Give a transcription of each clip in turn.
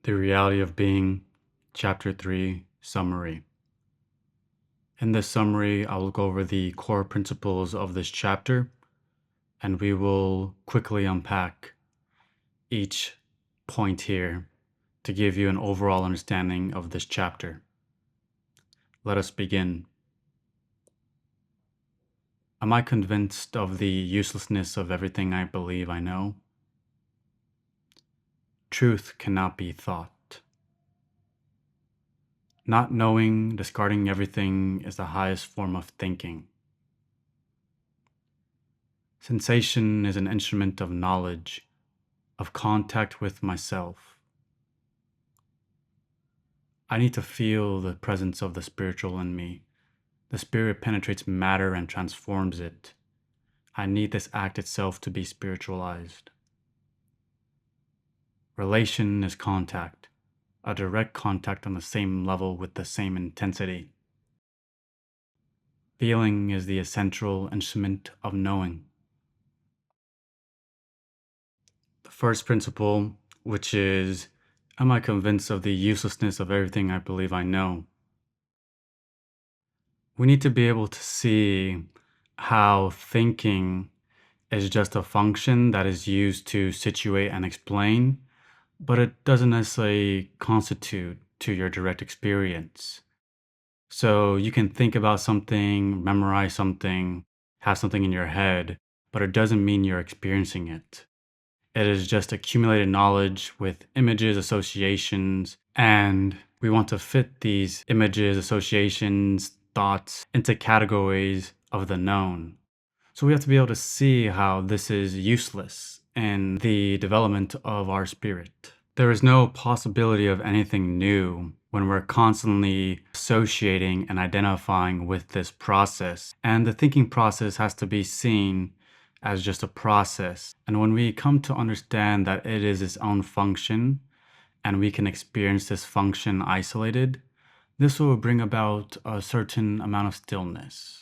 The Reality of Being, Chapter 3, Summary. In this summary, I will go over the core principles of this chapter, and we will quickly unpack each point here to give you an overall understanding of this chapter. Let us begin. Am I convinced of the uselessness of everything I believe I know? Truth cannot be thought. Not knowing, discarding everything is the highest form of thinking. Sensation is an instrument of knowledge, of contact with myself. I need to feel the presence of the spiritual in me. The spirit penetrates matter and transforms it. I need this act itself to be spiritualized. Relation is contact, a direct contact on the same level with the same intensity. Feeling is the essential instrument of knowing. The first principle, which is, am I convinced of the uselessness of everything I believe I know? We need to be able to see how thinking is just a function that is used to situate and explain, but it doesn't necessarily constitute to your direct experience. So you can think about something, memorize something, have something in your head, but it doesn't mean you're experiencing it. It is just accumulated knowledge with images, associations, and we want to fit these images, associations, thoughts into categories of the known. So we have to be able to see how this is useless in the development of our spirit. There is no possibility of anything new when we're constantly associating and identifying with this process. And the thinking process has to be seen as just a process. And when we come to understand that it is its own function and we can experience this function isolated, this will bring about a certain amount of stillness.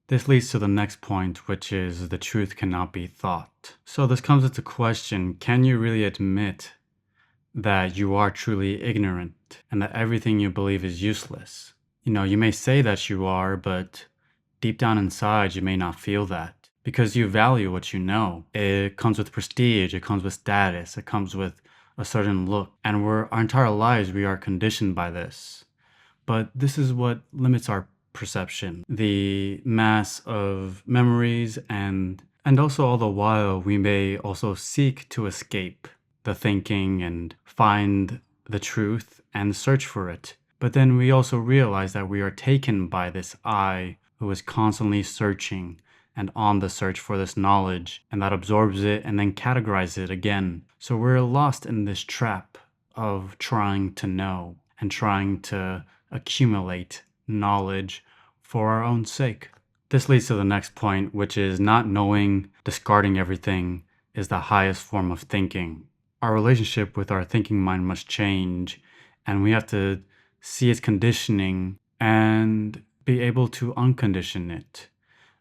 This leads to the next point, which is the truth cannot be thought. So this comes into question, can you really admit that you are truly ignorant and that everything you believe is useless? You may say that you are, but deep down inside, you may not feel that because you value what you know. It comes with prestige, it comes with status, it comes with a certain look, and our entire lives, we are conditioned by this. But this is what limits our perception. The mass of memories and also all the while we may also seek to escape the thinking and find the truth and search for it. But then we also realize that we are taken by this I who is constantly searching and on the search for this knowledge, and that absorbs it and then categorizes it again. So we're lost in this trap of trying to know and trying to accumulate knowledge for our own sake. This leads to the next point, which is not knowing, discarding everything is the highest form of thinking. Our relationship with our thinking mind must change, and we have to see its conditioning and be able to uncondition it.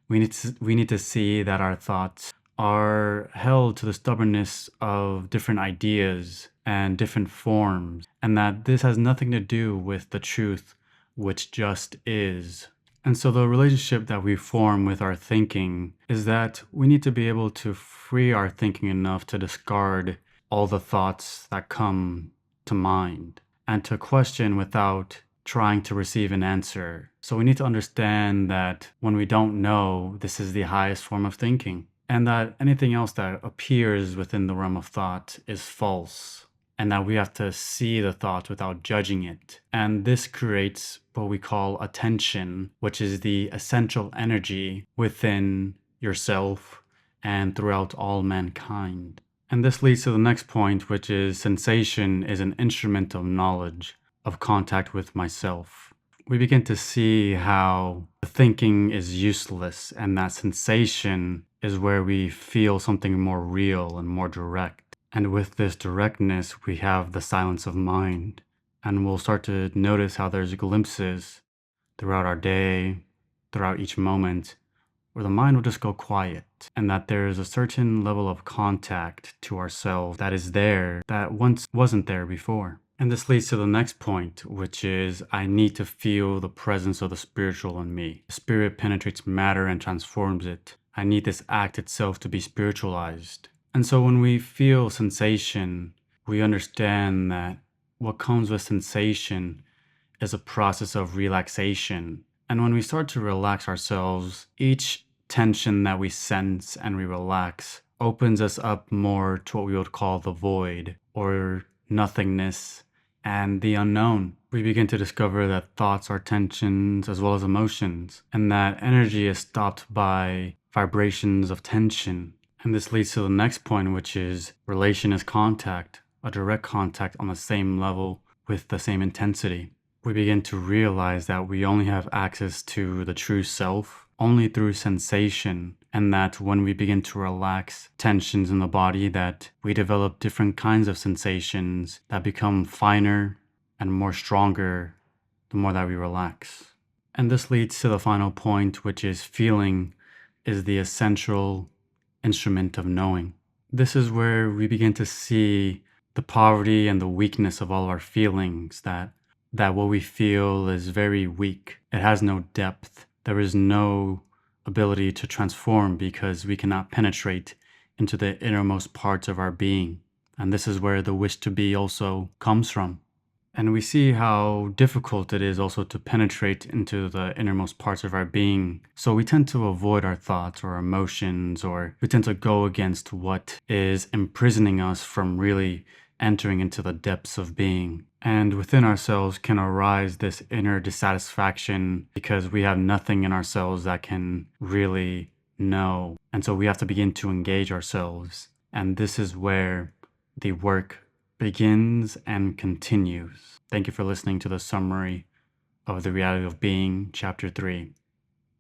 We need to see that our thoughts are held to the stubbornness of different ideas and different forms, and that this has nothing to do with the truth, which just is. And so the relationship that we form with our thinking is that we need to be able to free our thinking enough to discard all the thoughts that come to mind and to question without trying to receive an answer. So we need to understand that when we don't know, this is the highest form of thinking, and that anything else that appears within the realm of thought is false, and that we have to see the thought without judging it. And this creates what we call attention, which is the essential energy within yourself and throughout all mankind. And this leads to the next point, which is sensation is an instrument of knowledge, of contact with myself. We begin to see how the thinking is useless and that sensation is where we feel something more real and more direct. And with this directness, we have the silence of mind. And we'll start to notice how there's glimpses throughout our day, throughout each moment, where the mind will just go quiet, and that there is a certain level of contact to ourselves that is there that once wasn't there before. And this leads to the next point, which is I need to feel the presence of the spiritual in me. The spirit penetrates matter and transforms it. I need this act itself to be spiritualized. And so when we feel sensation, we understand that what comes with sensation is a process of relaxation. And when we start to relax ourselves, each tension that we sense and we relax opens us up more to what we would call the void or nothingness and the unknown. We begin to discover that thoughts are tensions as well as emotions, and that energy is stopped by vibrations of tension. And this leads to the next point, which is relation is contact, a direct contact on the same level with the same intensity. We begin to realize that we only have access to the true self only through sensation, and that when we begin to relax tensions in the body, that we develop different kinds of sensations that become finer and more stronger the more that we relax. And this leads to the final point, which is feeling is the essential instrument of knowing. This is where we begin to see the poverty and the weakness of all our feelings, that what we feel is very weak. It has no depth. There is no ability to transform because we cannot penetrate into the innermost parts of our being. And this is where the wish to be also comes from. And we see how difficult it is also to penetrate into the innermost parts of our being. So we tend to avoid our thoughts or emotions, or we tend to go against what is imprisoning us from really entering into the depths of being. And within ourselves can arise this inner dissatisfaction because we have nothing in ourselves that can really know. And so we have to begin to engage ourselves. And this is where the work begins and continues. Thank you for listening to the summary of The Reality of Being, Chapter 3.